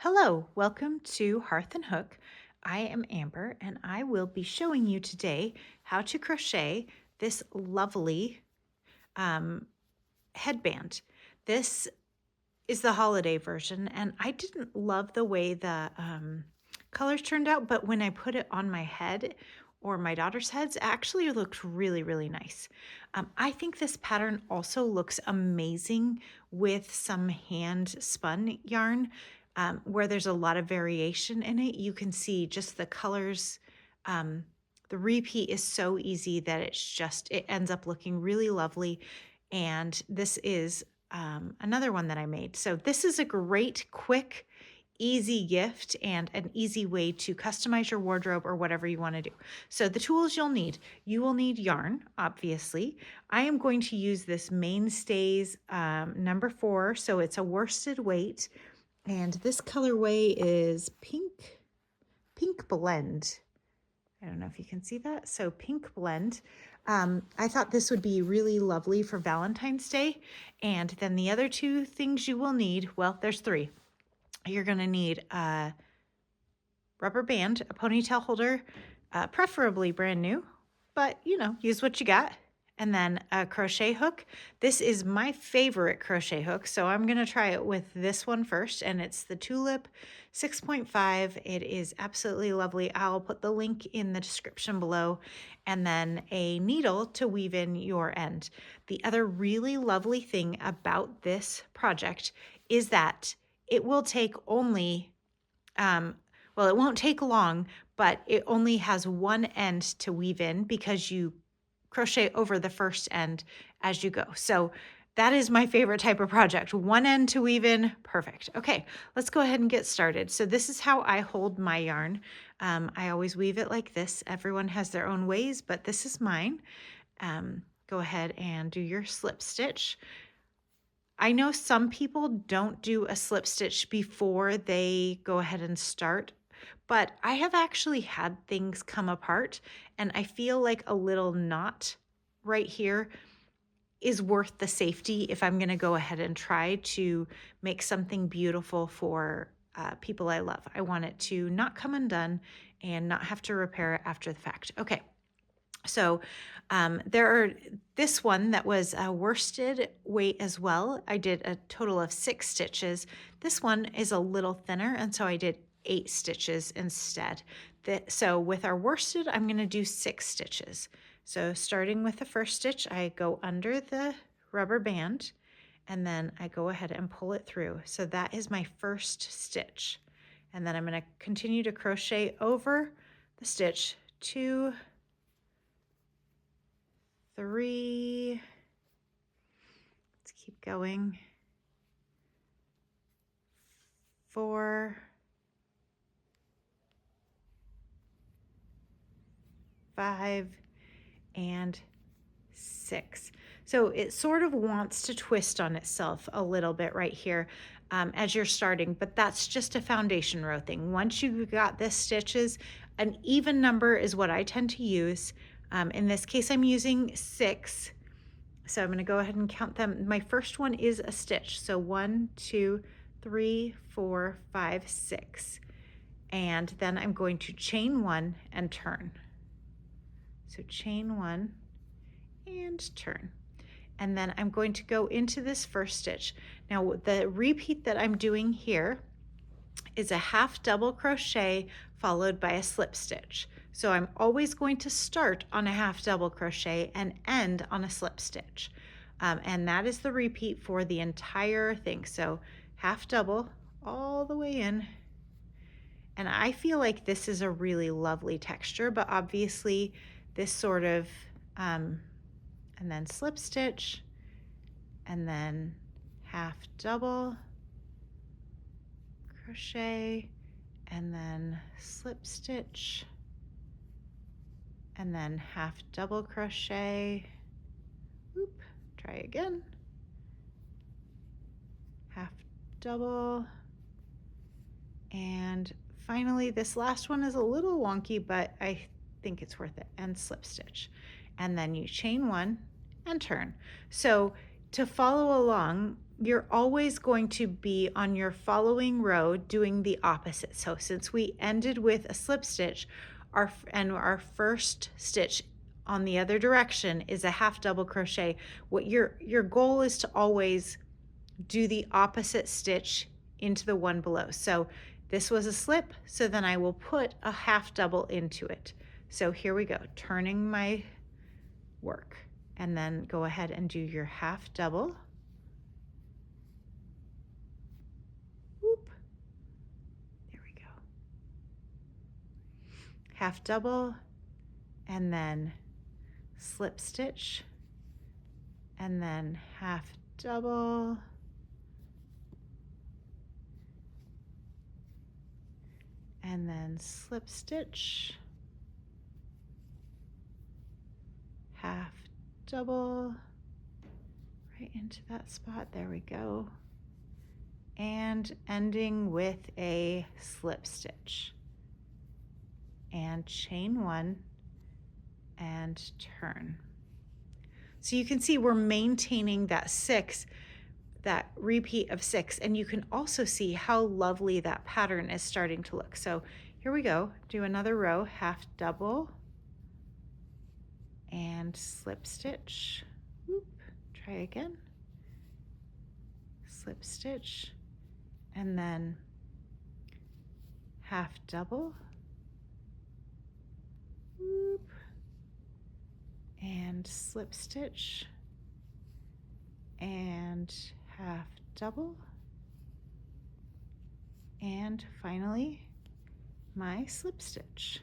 Hello, welcome to Hearth and Hook. I am Amber and I will be showing you today how to crochet this lovely um, headband. This is the holiday version and I didn't love the way the colors turned out, but when I put it on my head or my daughter's heads, it actually looked really, really nice. I think this pattern also looks amazing with some hand spun yarn where there's a lot of variation in it. You can see just the colors. Um, the repeat is so easy that it ends up looking really lovely. And this is another one that I made. So this is a great, quick, easy gift and an easy way to customize your wardrobe or whatever you want to do. So the tools you will need yarn, obviously. I am going to use this Mainstays number 4. So it's a worsted weight. And this colorway is pink blend. I don't know if you can see that. So pink blend. I thought this would be really lovely for Valentine's Day. And then the other two things you will need, well, there's 3. You're going to need a rubber band, a ponytail holder, preferably brand new, but use what you got. And then a crochet hook. This is my favorite crochet hook, so I'm going to try it with this one first, and it's the Tulip 6.5. It is absolutely lovely. I'll put the link in the description below, and then a needle to weave in your end. The other really lovely thing about this project is that it will take only it won't take long, but it only has one end to weave in because you crochet over the first end as you go. So that is my favorite type of project. One end to weave in, perfect. Okay, let's go ahead and get started. So this is how I hold my yarn. I always weave it like this. Everyone has their own ways, but this is mine. Go ahead and do your slip stitch. I know some people don't do a slip stitch before they go ahead and start, but I have actually had things come apart and I feel like a little knot right here is worth the safety if I'm going to go ahead and try to make something beautiful for people I love. I want it to not come undone and not have to repair it after the fact. Okay. So this one that was a worsted weight as well. I did a total of 6 stitches. This one is a little thinner, and so I did 8 stitches instead. So with our worsted, I'm going to do 6 stitches. So starting with the first stitch, I go under the rubber band, and then I go ahead and pull it through. So that is my first stitch. And then I'm going to continue to crochet over the stitch 2, 3, let's keep going, 4, 5, and 6. So it sort of wants to twist on itself a little bit right here as you're starting, but that's just a foundation row thing. Once you've got this stitches, an even number is what I tend to use. In this case, I'm using 6. So I'm going to go ahead and count them. My first one is a stitch. So 1, 2, 3, 4, 5, 6. And then I'm going to chain 1 and turn. So chain 1 and turn. And then I'm going to go into this first stitch. Now the repeat that I'm doing here is a half double crochet followed by a slip stitch. So I'm always going to start on a half double crochet and end on a slip stitch. And that is the repeat for the entire thing. So half double all the way in. And I feel like this is a really lovely texture, but obviously this sort of, and then slip stitch, and then half double crochet, and then slip stitch, and then half double crochet, oop, try again, half double, and finally this last one is a little wonky, but I think it's worth it, and slip stitch. And then you chain 1 and turn. So to follow along, you're always going to be on your following row doing the opposite. So since we ended with a slip stitch, our first stitch on the other direction is a half double crochet. What your goal is to always do the opposite stitch into the one below. So this was a slip, so then I will put a half double into it. So here we go, turning my work, and then go ahead and do your half double. Whoop. There we go. Half double, and then slip stitch, and then half double, and then slip stitch, half double, right into that spot. There we go. And ending with a slip stitch, and chain one and turn. So you can see we're maintaining that that repeat of 6, and you can also see how lovely that pattern is starting to look. So here we go, do another row, half double and slip stitch. Whoop. Try again, slip stitch, and then half double, whoop, and slip stitch, and half double, and finally my slip stitch.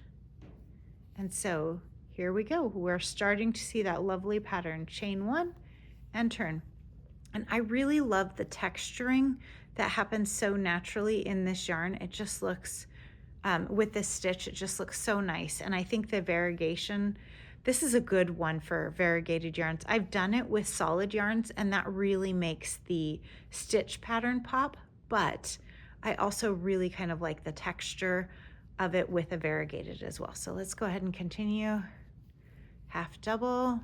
And so here we go, we're starting to see that lovely pattern, chain one and turn. And I really love the texturing that happens so naturally in this yarn. It just looks, with this stitch, it just looks so nice. And I think the variegation, this is a good one for variegated yarns. I've done it with solid yarns, and that really makes the stitch pattern pop, but I also really kind of like the texture of it with a variegated as well. So let's go ahead and continue. Half double,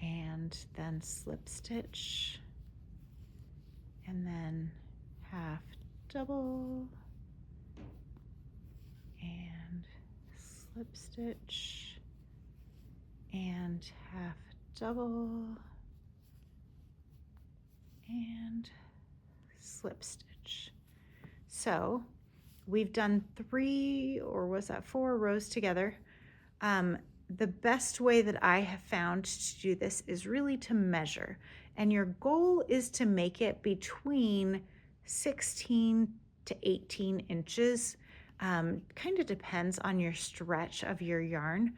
and then slip stitch, and then half double, and slip stitch, and half double, and slip stitch. So we've done 3, or was that 4 rows together. The best way that I have found to do this is really to measure, and your goal is to make it between 16 to 18 inches. Kind of depends on your stretch of your yarn.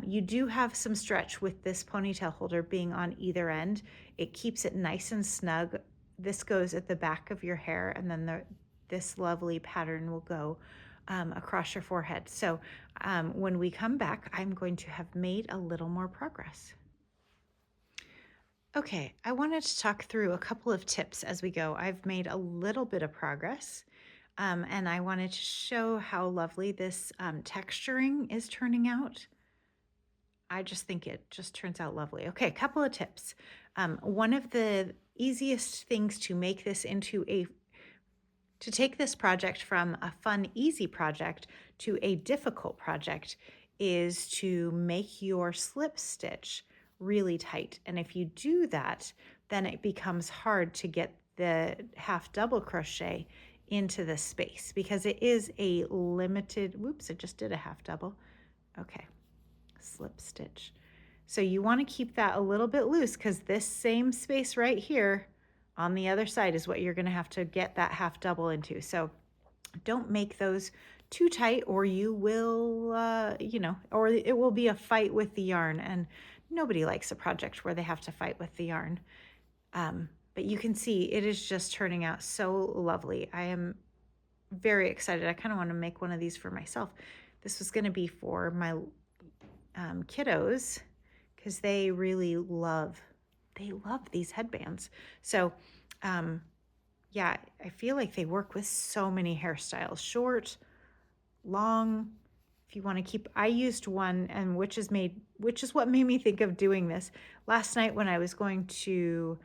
You do have some stretch with this ponytail holder being on either end. It keeps it nice and snug. This goes at the back of your hair, and then this lovely pattern will go across your forehead. So when we come back, I'm going to have made a little more progress. Okay, I wanted to talk through a couple of tips as we go. I've made a little bit of progress, and I wanted to show how lovely this texturing is turning out. I just think it just turns out lovely. Okay, a couple of tips. One of the easiest things to make this into to take this project from a fun, easy project to a difficult project is to make your slip stitch really tight. And if you do that, then it becomes hard to get the half double crochet into the space, because it is a limited, whoops, I just did a half double. Okay, slip stitch. So you want to keep that a little bit loose, because this same space right here on the other side is what you're going to have to get that half double into. So don't make those too tight, or you will, or it will be a fight with the yarn, and nobody likes a project where they have to fight with the yarn. But you can see it is just turning out so lovely. I am very excited. I kind of want to make one of these for myself. This was going to be for my kiddos, because they really love these headbands. So yeah, I feel like they work with so many hairstyles, short, long, if you want to keep, I used one, and which is what made me think of doing this. Last night when I was going to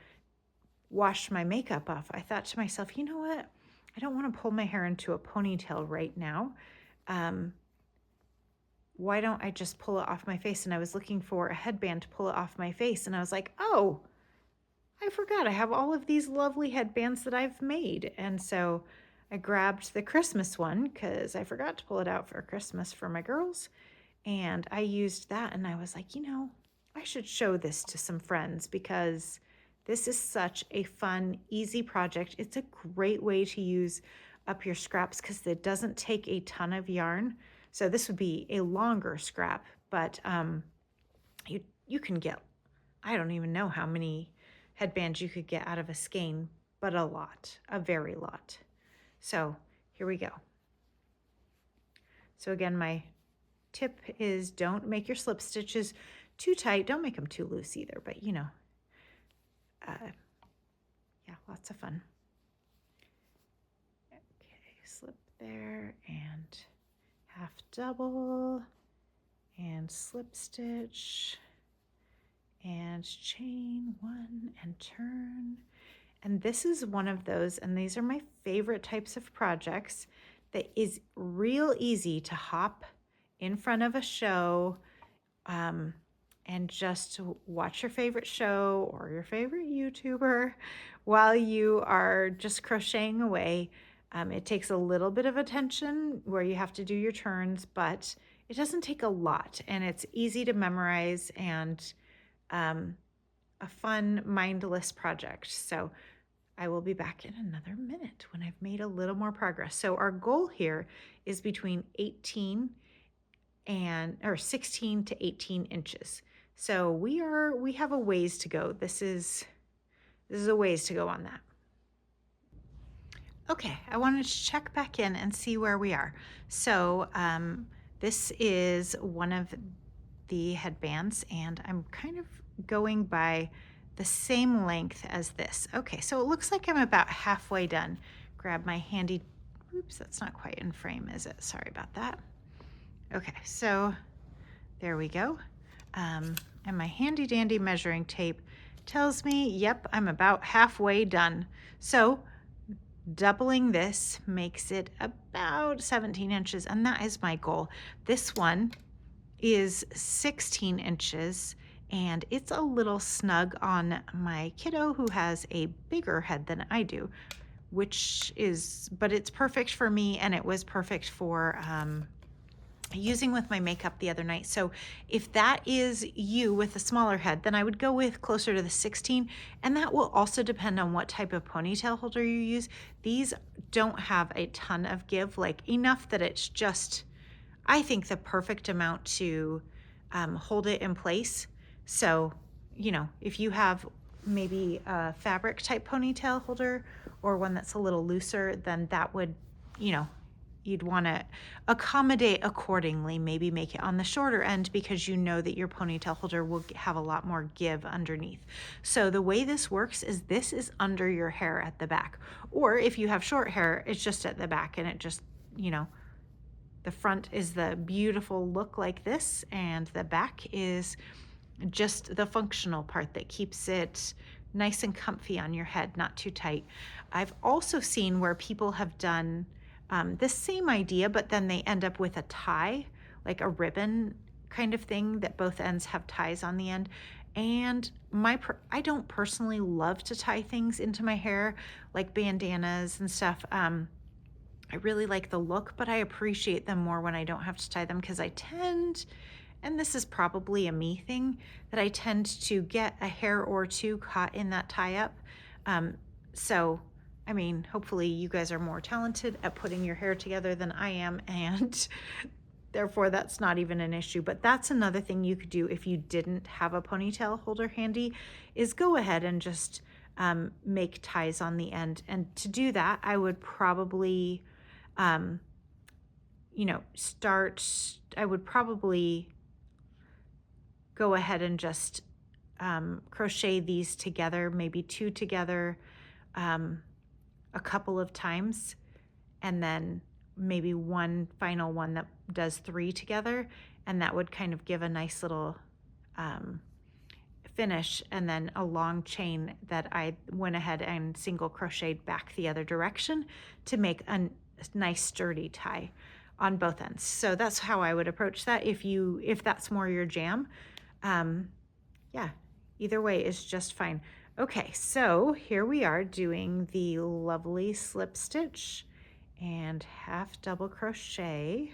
wash my makeup off, I thought to myself, you know what? I don't want to pull my hair into a ponytail right now. Why don't I just pull it off my face? And I was looking for a headband to pull it off my face. And I was like, oh, I forgot I have all of these lovely headbands that I've made. And so I grabbed the Christmas one because I forgot to pull it out for Christmas for my girls. And I used that, and I was like, you know, I should show this to some friends because this is such a fun, easy project. It's a great way to use up your scraps because it doesn't take a ton of yarn. So this would be a longer scrap, but you can get, I don't even know how many headbands you could get out of a skein, but a lot, a very lot. So here we go. So again, my tip is don't make your slip stitches too tight. Don't make them too loose either, but you know, yeah, lots of fun. Okay, slip there and half double and slip stitch and chain one and turn. And this is one of those, and these are my favorite types of projects, that is real easy to hop in front of a show and just watch your favorite show or your favorite YouTuber while you are just crocheting away. It takes a little bit of attention where you have to do your turns, but it doesn't take a lot, and it's easy to memorize and a fun, mindless project. So I will be back in another minute when I've made a little more progress. So our goal here is between 16 to 18 inches. So we have a ways to go. This is a ways to go on that. Okay, I wanted to check back in and see where we are. So this is one of the headbands, and I'm kind of going by the same length as this. Okay, so it looks like I'm about halfway done. Grab my handy, oops, that's not quite in frame, is it? Sorry about that. Okay, so there we go. And my handy dandy measuring tape tells me, yep, I'm about halfway done. So doubling this makes it about 17 inches, and that is my goal. This one is 16 inches, and it's a little snug on my kiddo who has a bigger head than I do, but it's perfect for me, and it was perfect for using with my makeup the other night. So if that is you with a smaller head, then I would go with closer to the 16, and that will also depend on what type of ponytail holder you use. These don't have a ton of give, like enough that it's just, I think, the perfect amount to hold it in place. So, you know, if you have maybe a fabric type ponytail holder or one that's a little looser, then that would, you know, you'd want to accommodate accordingly, maybe make it on the shorter end because you know that your ponytail holder will have a lot more give underneath. So the way this works is this is under your hair at the back, or if you have short hair, it's just at the back, and it just, you know, the front is the beautiful look like this, and the back is just the functional part that keeps it nice and comfy on your head, not too tight. I've also seen where people have done the same idea, but then they end up with a tie, like a ribbon kind of thing that both ends have ties on the end. And I don't personally love to tie things into my hair, like bandanas and stuff. I really like the look, but I appreciate them more when I don't have to tie them, because I tend, and this is probably a me thing, that I tend to get a hair or two caught in that tie up. So I mean, hopefully you guys are more talented at putting your hair together than I am, and therefore that's not even an issue. But that's another thing you could do if you didn't have a ponytail holder handy, is go ahead and just make ties on the end. And to do that, I would probably, you know, I would probably go ahead and just crochet these together, maybe two together, a couple of times, and then maybe one final one that does 3 together, and that would kind of give a nice little finish, and then a long chain that I went ahead and single crocheted back the other direction to make a nice sturdy tie on both ends. So that's how I would approach that if that's more your jam. Yeah, either way is just fine. Okay, so here we are doing the lovely slip stitch and half double crochet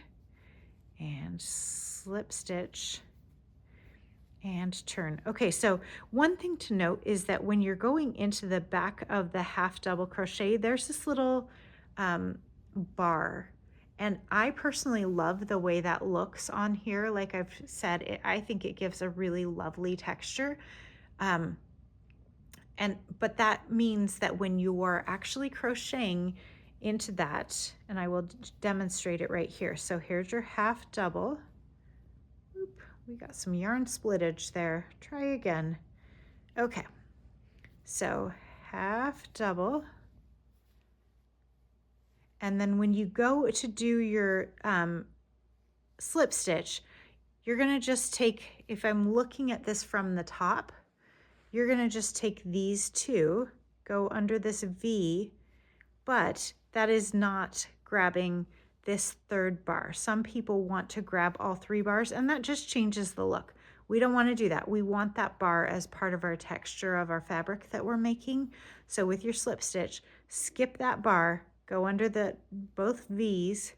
and slip stitch and turn. Okay, so one thing to note is that when you're going into the back of the half double crochet, there's this little bar. And I personally love the way that looks on here. Like I've said, I think it gives a really lovely texture. But that means that when you are actually crocheting into that, and I will demonstrate it right here. So here's your half double. Oop, we got some yarn splittage there. Try again. Okay, so half double. And then when you go to do your slip stitch, you're gonna just take, if I'm looking at this from the top, you're gonna just take these two, go under this V, but that is not grabbing this third bar. Some people want to grab all 3 bars, and that just changes the look. We don't want to do that. We want that bar as part of our texture of our fabric that we're making. So with your slip stitch, skip that bar, go under both V's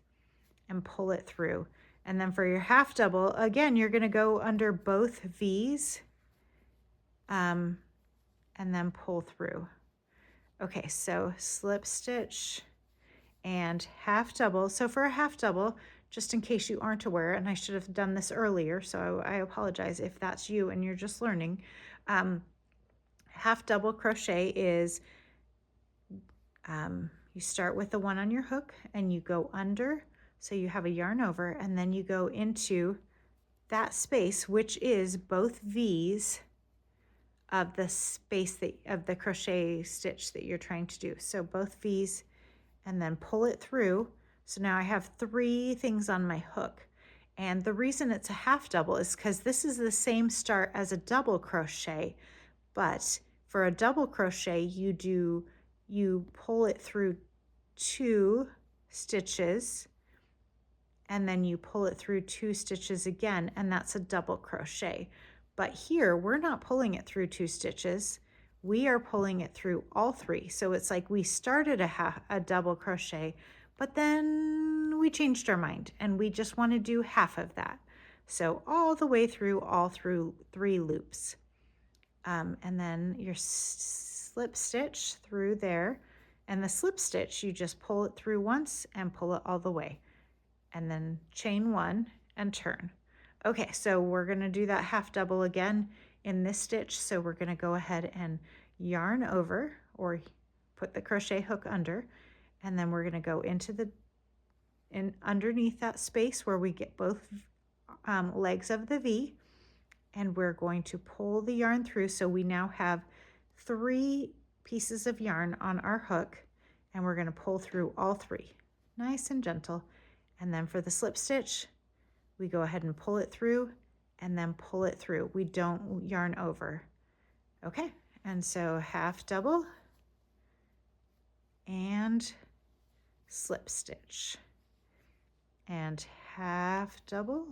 and pull it through. And then for your half double, again, you're going to go under both V's and then pull through. Okay, so slip stitch and half double. So for a half double, just in case you aren't aware, and I should have done this earlier, so I apologize if that's you and you're just learning. Half double crochet is you start with the one on your hook and you go under, so you have a yarn over, and then you go into that space, which is both V's of the space of the crochet stitch that you're trying to do. So both V's, and then pull it through. So now I have 3 things on my hook. And the reason it's a half double is because this is the same start as a double crochet, but for a double crochet, you pull it through 2 stitches, and then you pull it through 2 stitches again, and that's a double crochet. But here, we're not pulling it through 2 stitches. We are pulling it through all 3. So it's like we started a double crochet, but then we changed our mind and we just want to do half of that. So all the way through, all through 3 loops. And then your slip stitch through there, and the slip stitch, you just pull it through once and pull it all the way, and then chain 1 and turn. Okay, so we're going to do that half double again in this stitch. So we're going to go ahead and yarn over, or put the crochet hook under, and then we're going to go into underneath that space where we get both legs of the V, and we're going to pull the yarn through. So we now have 3 pieces of yarn on our hook, and we're going to pull through all 3, nice and gentle. And then for the slip stitch, we go ahead and pull it through and then pull it through. We don't yarn over. Okay, and so half double and slip stitch and half double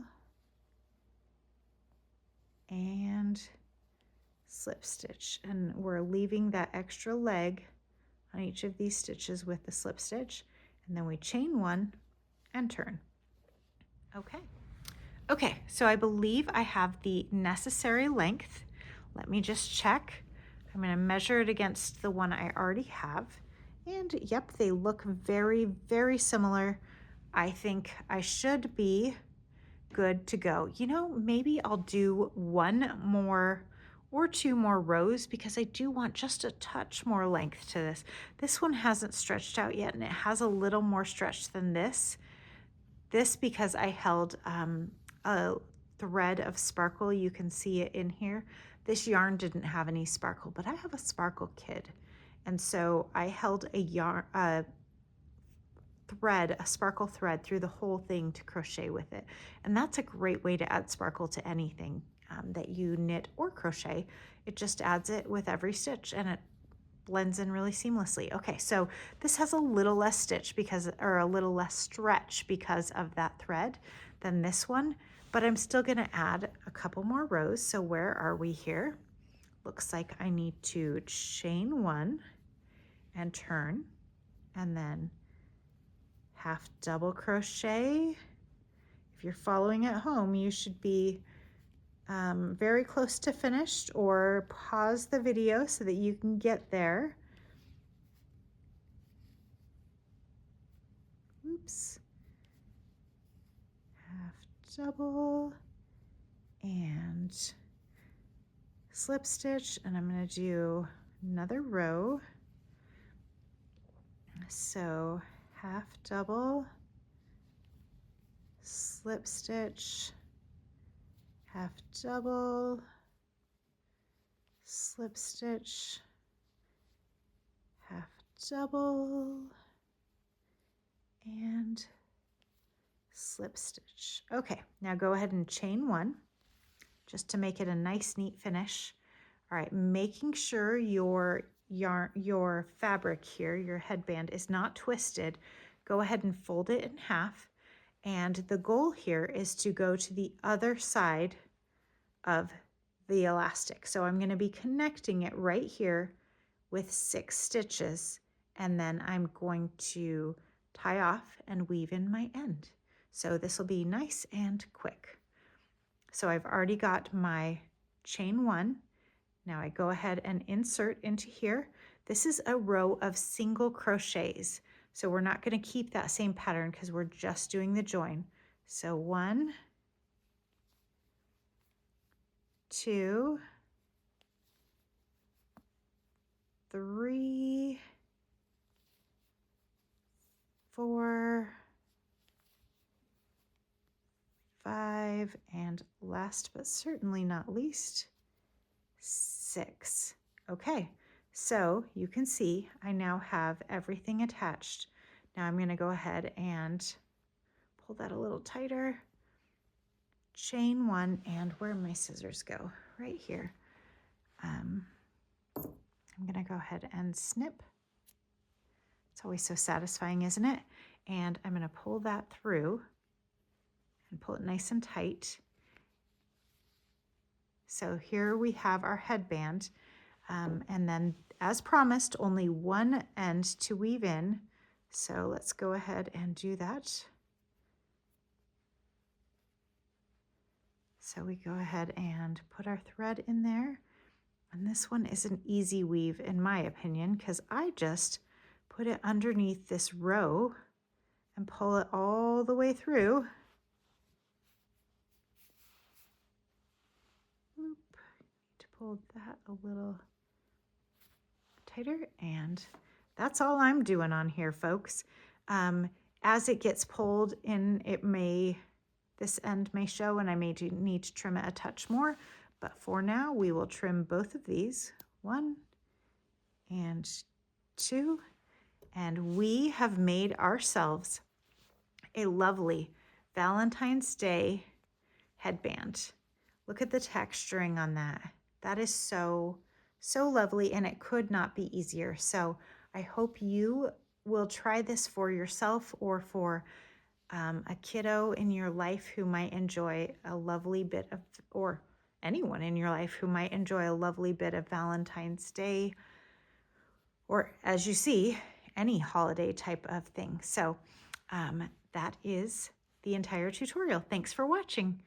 and slip stitch. And we're leaving that extra leg on each of these stitches with the slip stitch, and then we chain 1 and turn. Okay. Okay, so I believe I have the necessary length. Let me just check. I'm going to measure it against the one I already have. And yep, they look very, very similar. I think I should be good to go. You know, maybe I'll do 1 more or 2 more rows, because I do want just a touch more length to this. This one hasn't stretched out yet, and it has a little more stretch than this. This because I held a thread of sparkle. You can see it in here. This yarn didn't have any sparkle, but I have a sparkle kit. And so I held a thread, a sparkle thread through the whole thing to crochet with it. And that's a great way to add sparkle to anything that you knit or crochet. It just adds it with every stitch and it blends in really seamlessly. Okay, so this has a little less stitch or a little less stretch because of that thread than this one, but I'm still gonna add a couple more rows. So where are we here? Looks like I need to chain one and turn, and then half double crochet. If you're following at home, you should be very close to finished, or pause the video so that you can get there. Oops. Half double and slip stitch, and I'm going to do another row. So half double, slip stitch, half double, slip stitch, half double, and slip stitch. Okay, now go ahead and chain one just to make it a nice neat finish. All right, making sure your fabric here, your headband, is not twisted. Go ahead and fold it in half, and the goal here is to go to the other side of the elastic. So I'm going to be connecting it right here with 6 stitches, and then I'm going to tie off and weave in my end. So this will be nice and quick. So I've already got my chain one. Now I go ahead and insert into here. This is a row of single crochets. So we're not going to keep that same pattern because we're just doing the join. So 1, 2, 3, 4, 5, and last but certainly not least, 6. Okay, so you can see I now have everything attached. Now I'm going to go ahead and pull that a little tighter, chain one, and where my scissors go? Right here. I'm going to go ahead and snip. It's always so satisfying, isn't it? And I'm going to pull that through and pull it nice and tight. So here we have our headband, and then as promised, only one end to weave in. So let's go ahead and do that. So we go ahead and put our thread in there. And this one is an easy weave in my opinion, because I just put it underneath this row and pull it all the way through. Oop, need to pull that a little tighter, and that's all I'm doing on here, folks. As it gets pulled in, this end may show, and I may need to trim it a touch more, but for now we will trim both of these, 1 and 2, and we have made ourselves a lovely Valentine's Day headband. Look at the texturing on that. That is so lovely, and it could not be easier. So I hope you will try this for yourself or for a kiddo in your life who might enjoy a lovely bit of, or anyone in your life who might enjoy a lovely bit of Valentine's Day, or as you see, any holiday type of thing. So that is the entire tutorial. Thanks for watching.